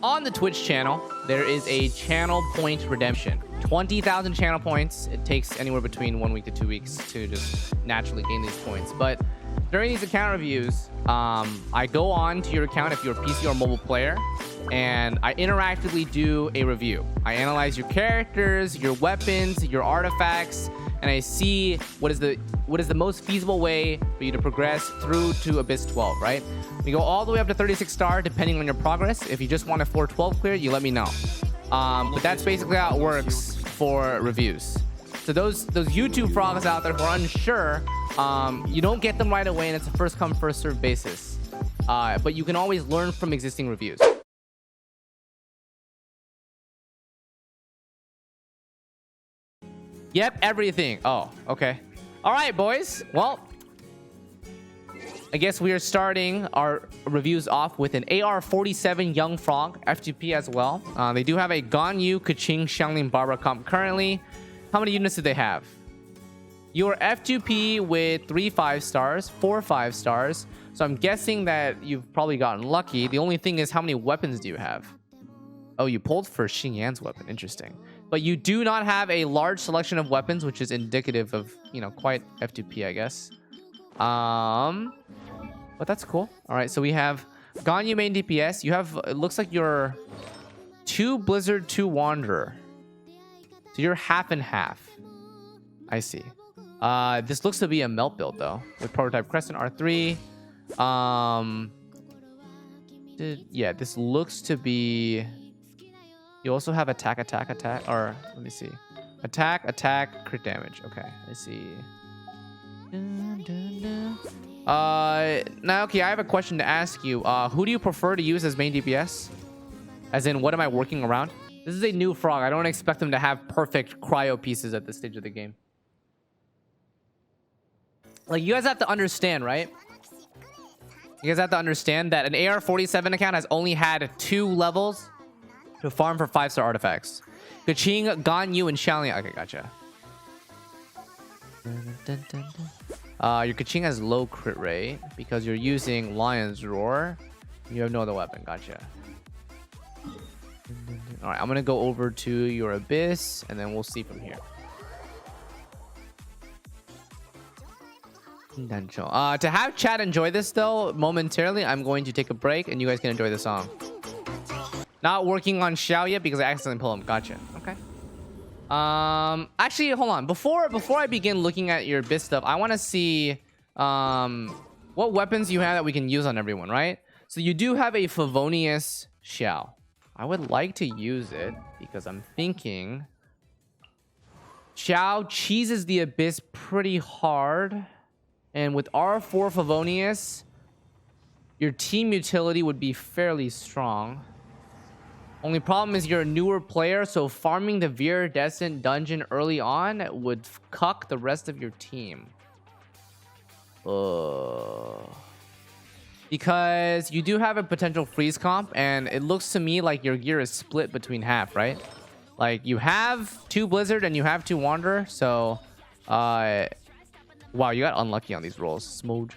on the Twitch channel, there is a channel point redemption. 20,000 channel points. It takes anywhere between 1 week to 2 weeks to just naturally gain these points. But during these account reviews, I go on to your account if you're a PC or mobile player, and I interactively do a review. I analyze your characters, your weapons, your artifacts, and I see what is the most feasible way for you to progress through to Abyss 12, right? We go all the way up to 36 star depending on your progress. If you just want a 412 clear, you let me know. But that's basically how it works for reviews. So those YouTube frogs out there who are unsure, you don't get them right away, and it's a first come first serve basis. But you can always learn from existing reviews. Yep, everything. Oh, okay. All right, boys. Well, I guess we are starting our reviews off with an AR47 Young Frog, F2P as well. They do have a Ganyu, Keqing, Xiangling, Barbara comp currently. How many units do they have? Your F2P with 3 5 stars, 4 5 stars. So I'm guessing that you've probably gotten lucky. The only thing is, how many weapons do you have? Oh, you pulled for Xingyan's weapon. Interesting. But you do not have a large selection of weapons, which is indicative of, you know, quite F2P, I guess. But that's cool. All right, so we have Ganyu main DPS. You have, it looks like you're 2 Blizzard, 2 Wanderer. So you're half and half. I see. This looks to be a melt build though, with prototype Crescent R3. Yeah, this looks to be. You also have attack, or let me see. Attack, crit damage. Okay, I see. Now, okay, I have a question to ask you. Who do you prefer to use as main DPS? As in, what am I working around? This is a new frog. I don't expect them to have perfect cryo pieces at this stage of the game. Like, you guys have to understand, right? You guys have to understand that an AR47 account has only had 2 levels to farm for 5-star artifacts. Keqing, Ganyu, and Xiangling. Okay, gotcha. Your Keqing has low crit rate because you're using Lion's Roar. You have no other weapon. Gotcha. Alright, I'm gonna go over to your Abyss, and then we'll see from here. To have chat enjoy this, though, momentarily, I'm going to take a break, and you guys can enjoy the song. Not working on Xiao yet because I accidentally pulled him. Gotcha. Okay. Actually, hold on. Before I begin looking at your Abyss stuff, I want to see what weapons you have that we can use on everyone, right? So you do have a Favonius Xiao. I would like to use it because I'm thinking Xiao cheeses the Abyss pretty hard. And with R4 Favonius, your team utility would be fairly strong. Only problem is you're a newer player, so farming the Viridescent dungeon early on would cuck the rest of your team. Because you do have a potential freeze comp, and it looks to me like your gear is split between half, right? Like, you have 2 Blizzard and you have 2 Wanderer, so... Wow, you got unlucky on these rolls. Smooge.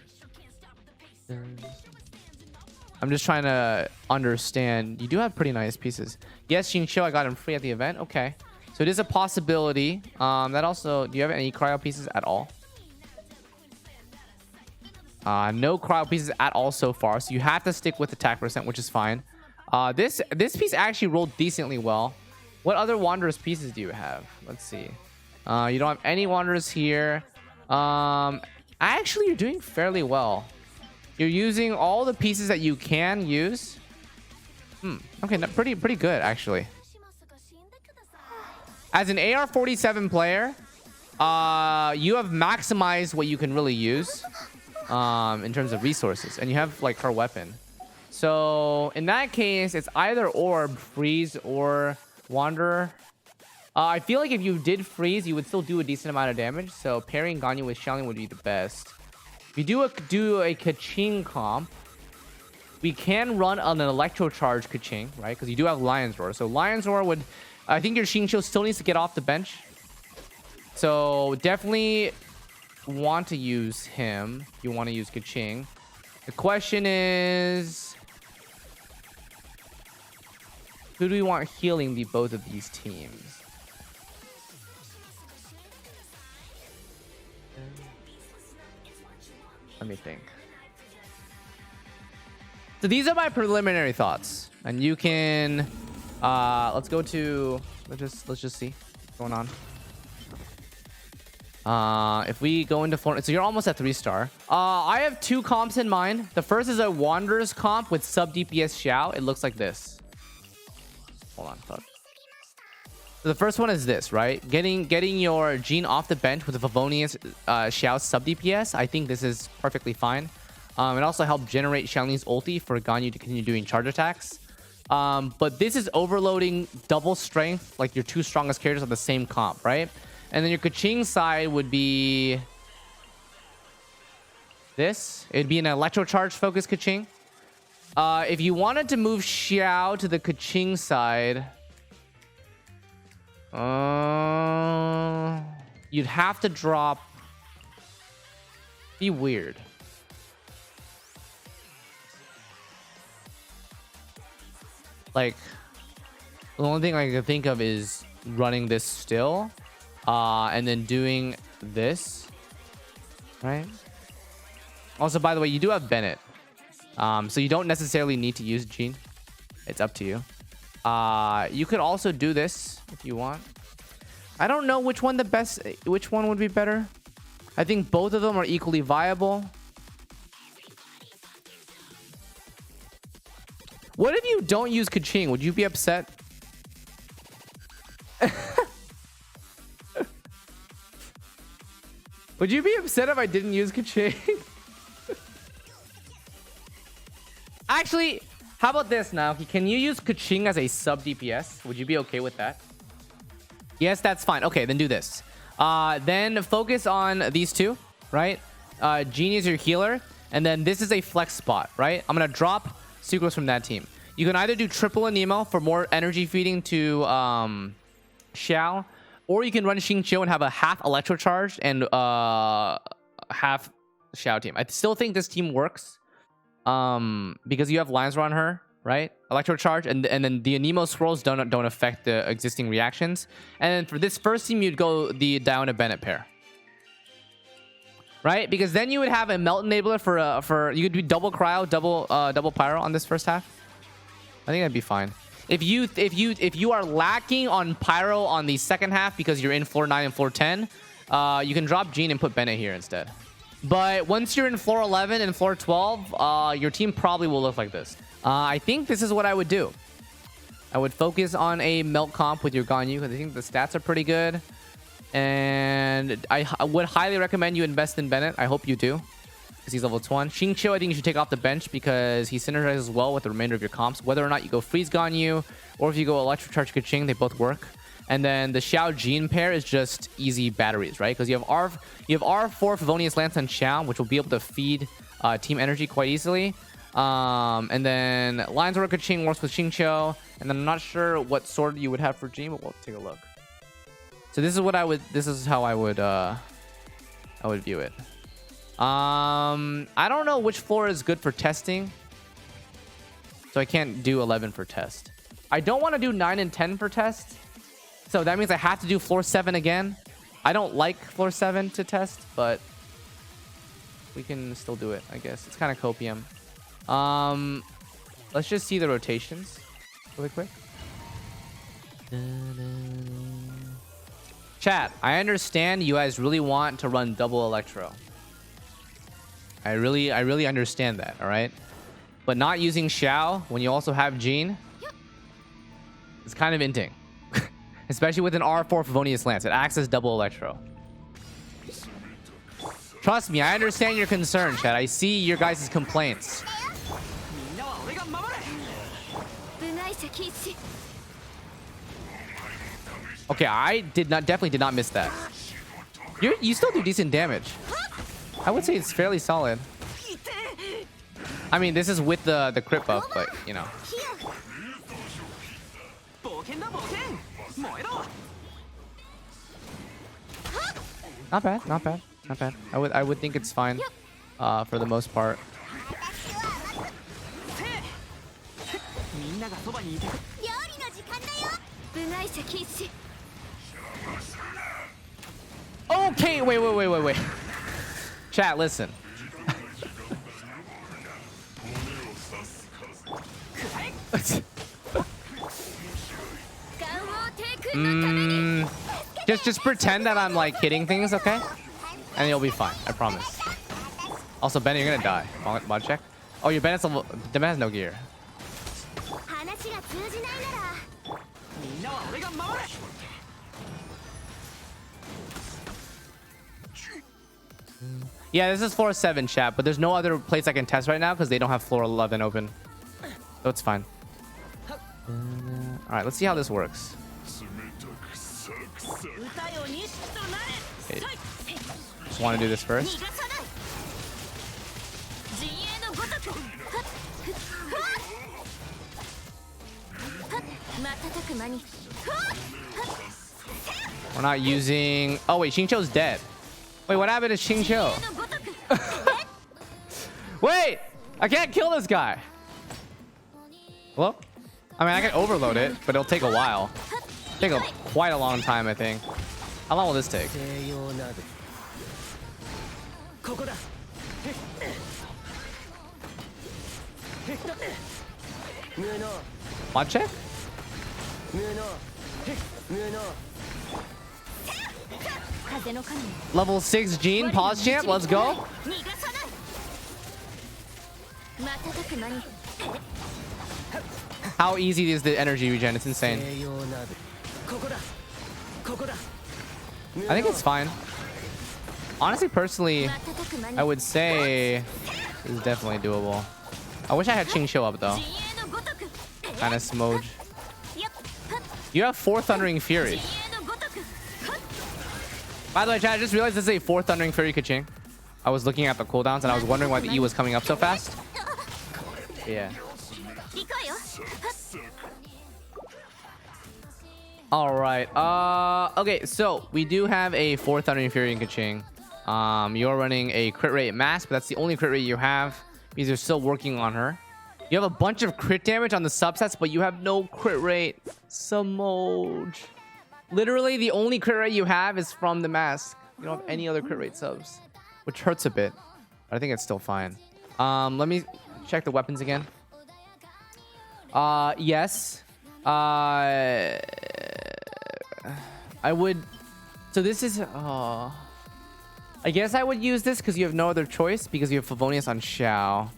I'm just trying to understand. You do have pretty nice pieces. Yes, Xingqiu, I got him free at the event. Okay. So it is a possibility. That also... Do you have any cryo pieces at all? No cryo pieces at all so far. So you have to stick with attack percent, which is fine. This piece actually rolled decently well. What other Wanderers pieces do you have? Let's see. You don't have any Wanderers here. Actually, you're doing fairly well. You're using all the pieces that you can use. Okay, pretty good actually. As an AR47 player, you have maximized what you can really use in terms of resources, and you have like her weapon. So in that case, it's either Orb, Freeze, or Wanderer. I feel like if you did freeze, you would still do a decent amount of damage. So pairing Ganyu with Xiangling would be the best. If you do a Keqing comp, we can run on an Electro Charge Keqing, right? Because you do have Lion's Roar. So Lion's Roar would... I think your Xingqiu still needs to get off the bench. So definitely want to use him. You want to use Keqing. The question is... who do we want healing the both of these teams? Let me think. So these are my preliminary thoughts, and you can let's go to let's just see what's going on. If we go into four, so you're almost at 3-star. I have 2 comps in mind. The first is a Wanderer's comp with sub DPS Xiao. It looks like this. Hold on, fuck. So the first one is this, right? Getting your Jean off the bench with a Favonius Xiao sub DPS. I think this is perfectly fine. It also helped generate Xiaoling's ulti for Ganyu to continue doing charge attacks. But this is overloading double strength, like your 2 strongest characters on the same comp, right? And then your Kaching side would be this. It'd be an electro charge focused Kaching. If you wanted to move Xiao to the Kaching side, you'd have to drop. Be weird. Like, the only thing I can think of is running this still, and then doing this, right? Also, by the way, you do have Bennett, so you don't necessarily need to use Jean. It's up to you. You could also do this if you want. I don't know which one would be better. I think both of them are equally viable. What if you don't use Kaching? Would you be upset? Would you be upset if I didn't use Kaching? Actually, how about this now? Can you use Kaching as a sub DPS? Would you be okay with that? Yes, that's fine. Okay, then do this. Then focus on these 2, right? Genie is your healer. And then this is a flex spot, right? I'm going to drop Sucrose from that team. You can either do triple Anemo for more energy feeding to Xiao, or you can run Xingqiu and have a half electro charge and half Xiao team. I still think this team works because you have lines on her, right? Electro charge, and then the Anemo swirls don't affect the existing reactions. And then for this first team, you'd go the Diona Bennett pair. Right, because then you would have a melt enabler for you could do double cryo, double pyro on this first half. I think that'd be fine. If you are lacking on pyro on the second half because you're in floor 9 and floor 10, you can drop Jean and put Bennett here instead. But once you're in floor 11 and floor 12, your team probably will look like this. I think this is what I would do. I would focus on a melt comp with your Ganyu because I think the stats are pretty good. And I would highly recommend you invest in Bennett. I hope you do, because he's level 1. Xingqiu, I think you should take off the bench because he synergizes well with the remainder of your comps. Whether or not you go Freeze Ganyu or if you go Electro Charge Kaching, they both work. And then the Xiao Jean pair is just easy batteries, right? Because you have R4 Favonius Lance on Xiao, which will be able to feed team energy quite easily. And then Lines Work Kaching works with Xingqiu. And then I'm not sure what sword you would have for Jean, but we'll take a look. So this is what I would. This is how I would view it. I don't know which floor is good for testing, so I can't do 11 for test. I don't want to do 9 and 10 for test, so that means I have to do floor 7 again. I don't like floor 7 to test, but we can still do it. I guess it's kind of copium. Let's just see the rotations really quick. Chat, I understand you guys really want to run double Electro. I really understand that, all right? But not using Xiao when you also have Jean is kind of inting. Especially with an R4 Favonius Lance. It acts as double Electro. Trust me, I understand your concern, chat. I see your guys' complaints. Okay, I definitely did not miss that. You still do decent damage. I would say it's fairly solid. I mean, this is with the crit buff, but you know. Not bad, not bad, not bad. I would think it's fine for the most part. Okay, wait. Chat, listen. Just pretend that I'm like hitting things, okay? And you'll be fine. I promise. Also, Ben, you're gonna die. Mod check. Oh, your Bennett's level. The Ben has no gear. Yeah, this is floor 7, chat, but there's no other place I can test right now because they don't have floor 11 open. So it's fine. Alright, let's see how this works. Okay. Just want to do this first. We're not using... Oh, wait, Xingqiu's dead. Wait, what happened to Xingqiu? Wait! I can't kill this guy. Hello? I mean, I can overload it, but it'll take a while. Take quite a long time, I think. How long will this take? Mod check? Level 6 Gene, pause champ, let's go. How easy is the energy regen? It's insane. I think it's fine. Honestly, personally, I would say this is definitely doable. I wish I had Xingqiu up though. Kind of smooge. You have 4 Thundering Fury. By the way, chat, I just realized this is a 4 Thundering Fury Kaching. I was looking at the cooldowns and I was wondering why the E was coming up so fast. Yeah. All right. Okay, so we do have a 4 Thundering Fury in Kaching. You're running a crit rate mask, but that's the only crit rate you have because you're still working on her. You have a bunch of crit damage on the subsets, but you have no crit rate. Smoj. Literally, the only crit rate you have is from the mask. You don't have any other crit rate subs, which hurts a bit. But I think it's still fine. Let me check the weapons again. Yes. I would. So this is. I guess I would use this because you have no other choice because you have Favonius on Xiao.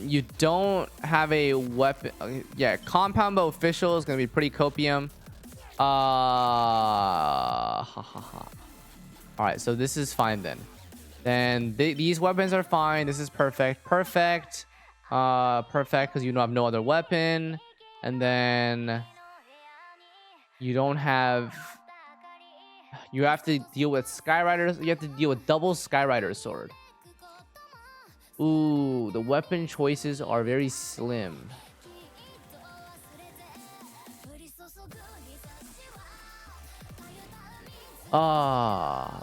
You don't have a weapon. Yeah, compound bow official is gonna be pretty copium. All right, so this is fine then. Then these weapons are fine. This is perfect. Perfect because you don't have no other weapon. And then you don't have. You have to deal with Skyriders. You have to deal with double Skyrider sword. Ooh, the weapon choices are very slim.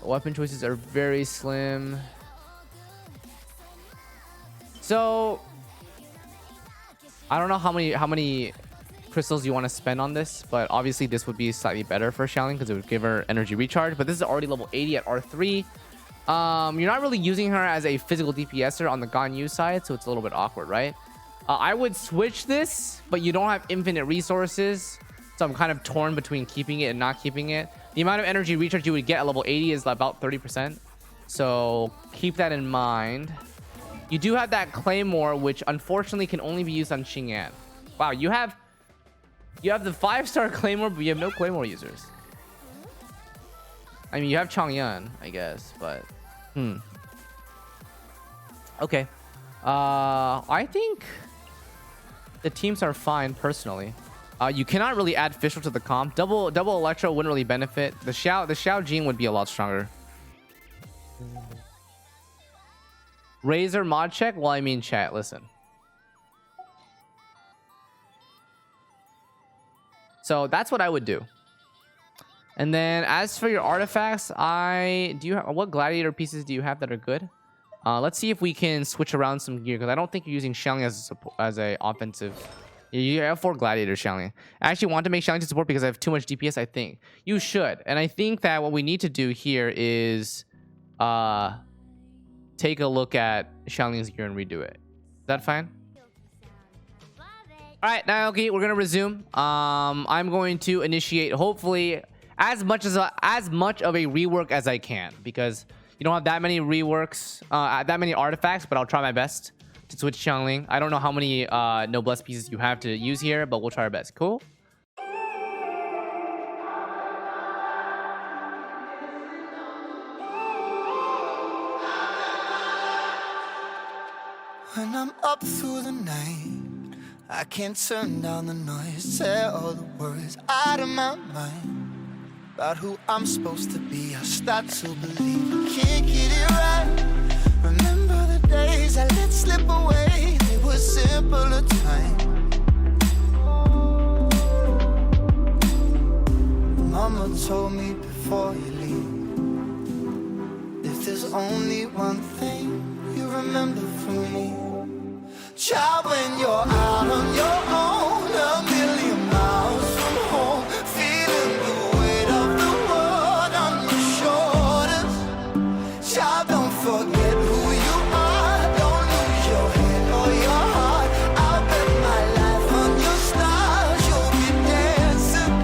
Weapon choices are very slim. So I don't know how many crystals you want to spend on this, but obviously this would be slightly better for Xiaoling because it would give her energy recharge. But this is already level 80 at R3. You're not really using her as a physical DPSer on the Ganyu side, so it's a little bit awkward, right? I would switch this, but you don't have infinite resources, so I'm kind of torn between keeping it and not keeping it. The amount of energy recharge you would get at level 80 is about 30%, so keep that in mind. You do have that Claymore, which unfortunately can only be used on Xing'an. Wow, you have the 5-star Claymore, but you have no Claymore users. I mean, you have Chang'an, I guess, but okay. I think the teams are fine personally. You cannot really add Fischl to the comp. Double Electro wouldn't really benefit. The Xiao Jing would be a lot stronger. Razor mod check? Well, I mean, chat, listen. So that's what I would do. And then as for your artifacts, what gladiator pieces do you have that are good? Let's see if we can switch around some gear because I don't think you're using Xiaoling as a offensive You have 4 gladiators, Xiangling. I actually want to make Xiangling to support because I have too much DPS, I think. You should. And I think that what we need to do here is take a look at Xiangling's gear and redo it. Is that fine? All right, now okay, we're gonna resume. I'm going to initiate hopefully as much of a rework as I can, because you don't have that many reworks, that many artifacts, but I'll try my best to switch Xiangling. I don't know how many noblesse pieces you have to use here, but we'll try our best. Cool. When I'm up through the night, I can't turn down the noise, tear all the worries out of my mind. About who I'm supposed to be, I start to believe I can't get it right. Remember the days I let slip away, they were simpler times. Mama told me before you leave, if there's only one thing you remember from me, child, when you're out on your own, a million miles from home, feeling the weight of the world on your shoulders. Child, don't forget who you are, don't lose your head or your heart. I'll bet my life on your stars, you'll be dancing,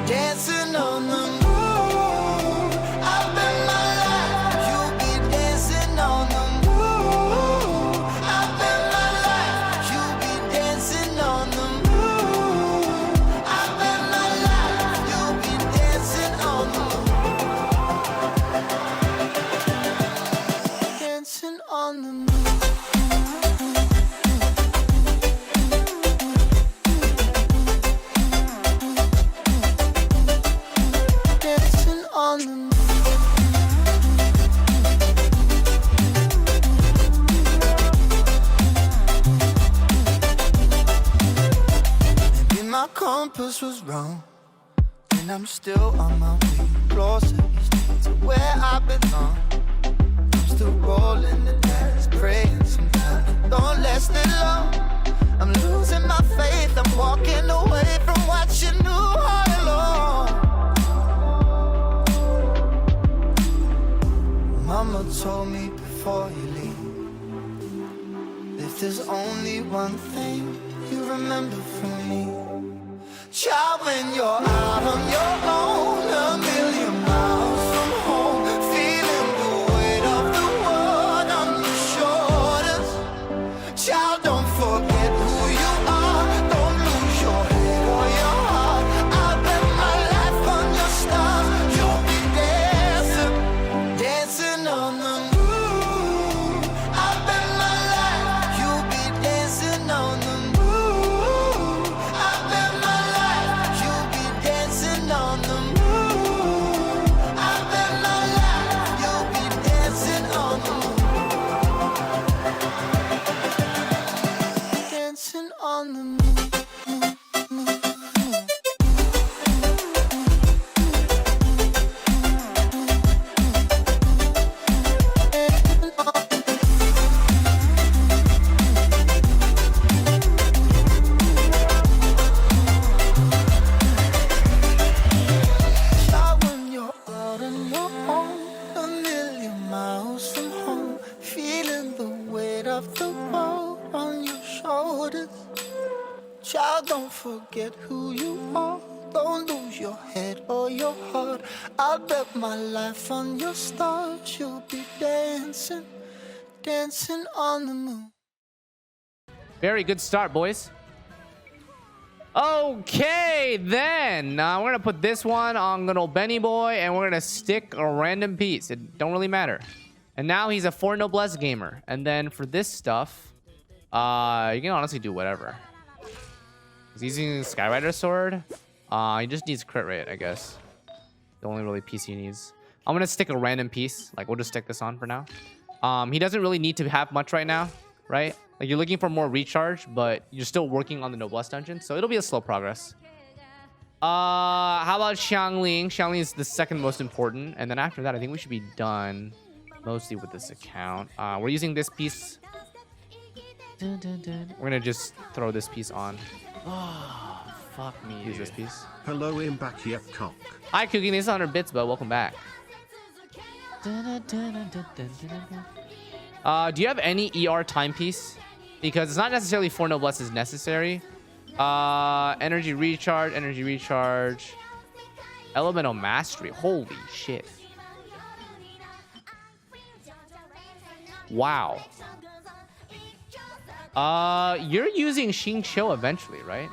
dancing on the moon. I'll bet my life, you'll be dancing on the moon. I'll bet my life, you'll be dancing on the moon. I'll bet my life, you'll be dancing on the moon. Dancing on the moon. Dancing on the moon. Maybe my compass was wrong, and I'm still on my way closer to where I belong. I'm still rolling the dice, praying sometimes it don't last that long. I'm losing my faith, I'm walking away from what you knew all along. Mama told me before you leave, if there's only one thing you remember from me, child, when you're out on your own, a million miles from home, feeling the weight of the world on your shoulders. Child, don't forget who you are, don't lose your head or your heart. I'll bet my life on your stars, you'll be dancing, dancing on the moon. I'll bet my life, you'll be dancing on the moon. I'll bet my life, you'll be dancing on the moon. I'll bet my life, you'll be dancing on the moon. Dancing on the moon. Child, when you're out on your own, a million miles from home, feeling the weight of the world on your shoulders. Child, don't forget who you are, don't lose your head or your heart. I'll bet my life on your stars, you'll be dancing, dancing on the moon. Very good start, boys. Okay, then we're gonna put this one on little Benny boy, and we're gonna stick a random piece. It don't really matter. And now he's a 4 noblesse gamer. And then for this stuff, you can honestly do whatever. He's using Skyrider's sword. He just needs crit rate, I guess. The only really piece he needs. I'm gonna stick a random piece. Like, we'll just stick this on for now. He doesn't really need to have much right now, right? Like, you're looking for more recharge, but you're still working on the noblesse dungeon, so it'll be a slow progress. How about Xiangling? Xiangling is the second most important, and then after that, I think we should be done mostly with this account. We're using this piece. We're gonna just throw this piece on. Oh, fuck me. Use Dude. this piece. Hello, Imbakia cock. Hi, Cooking. This is 100 bits, but welcome back. Do you have any ER timepiece? Because it's not necessarily 4 noblesse is necessary. Energy recharge, elemental mastery. Holy shit. Wow. You're using Xingqiu eventually, right?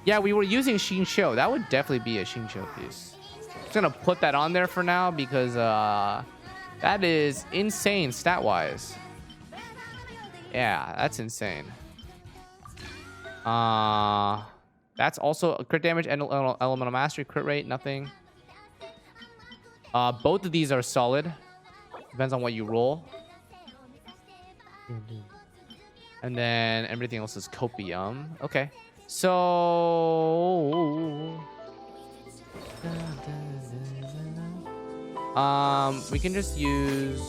Yeah, we were using Xingqiu. That would definitely be a Xingqiu piece. Just gonna put that on there for now because that is insane stat-wise. Yeah, that's insane. That's also a crit damage and elemental mastery, crit rate, nothing. Both of these are solid. Depends on what you roll. And then everything else is copium. Okay. So we can just use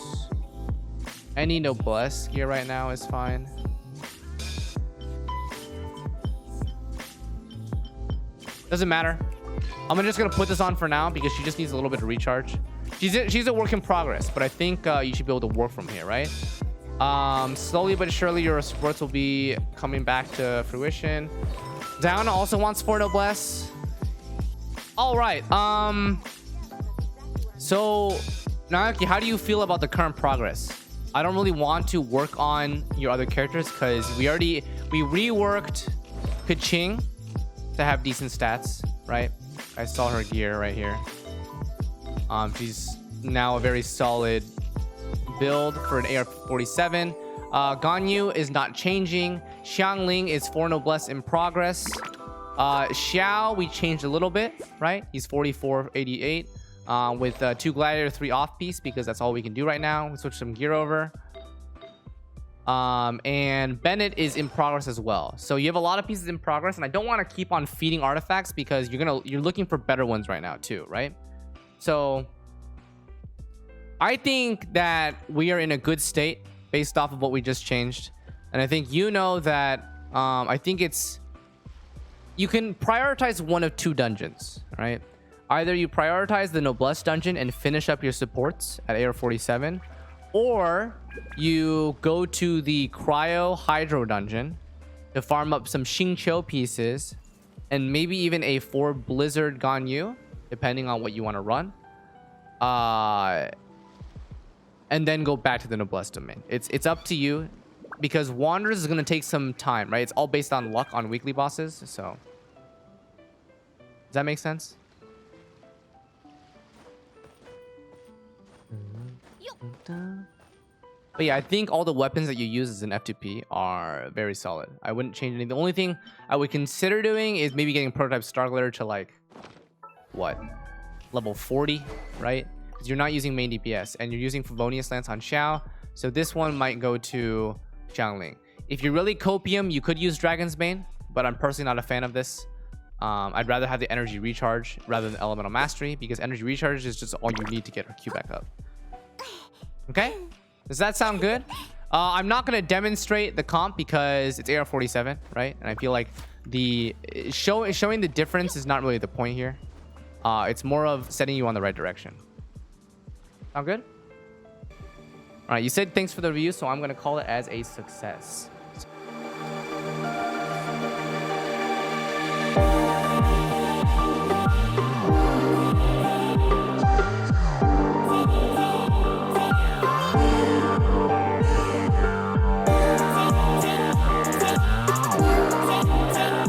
any noblesse gear right now is fine. Doesn't matter. I'm just gonna put this on for now because she just needs a little bit of recharge. She's a work in progress, but I think you should be able to work from here, right? Slowly but surely your sports will be coming back to fruition. Diana also wants 4 noblesse. All right. So Naoki, how do you feel about the current progress? I don't really want to work on your other characters because we reworked Keqing to have decent stats, right? I saw her gear right here. She's now a very solid build for an AR47. Ganyu is not changing. Xiangling is 4 noblesse in progress. Xiao we changed a little bit, right? He's 4488 with 2 gladiator, 3 off piece because that's all we can do right now. We switch some gear over. And Bennett is in progress as well. So you have a lot of pieces in progress, and I don't want to keep on feeding artifacts because you're looking for better ones right now too, right? So I think that we are in a good state based off of what we just changed. And I think you know that I think you can prioritize one of 2 dungeons, right? Either you prioritize the noblesse dungeon and finish up your supports at AR47, or you go to the cryo hydro dungeon to farm up some Xingqiu pieces and maybe even a 4 blizzard Ganyu, depending on what you want to run. And then go back to the noblesse domain. It's up to you because Wanderers is going to take some time, right? It's all based on luck on weekly bosses. So does that make sense? But yeah, I think all the weapons that you use as an F2P are very solid. I wouldn't change anything. The only thing I would consider doing is maybe getting prototype Star Glitter to like what, level 40, right? Because you're not using main DPS and you're using Favonius Lance on Xiao. So this one might go to Xiangling. If you're really copium, you could use Dragon's Bane, but I'm personally not a fan of this. I'd rather have the energy recharge rather than elemental mastery because energy recharge is just all you need to get her Q back up. Okay? Does that sound good? I'm not going to demonstrate the comp because it's AR47, right? And I feel like the showing the difference is not really the point here. It's more of setting you on the right direction. Sound good? All right, you said thanks for the review, so I'm going to call it as a success.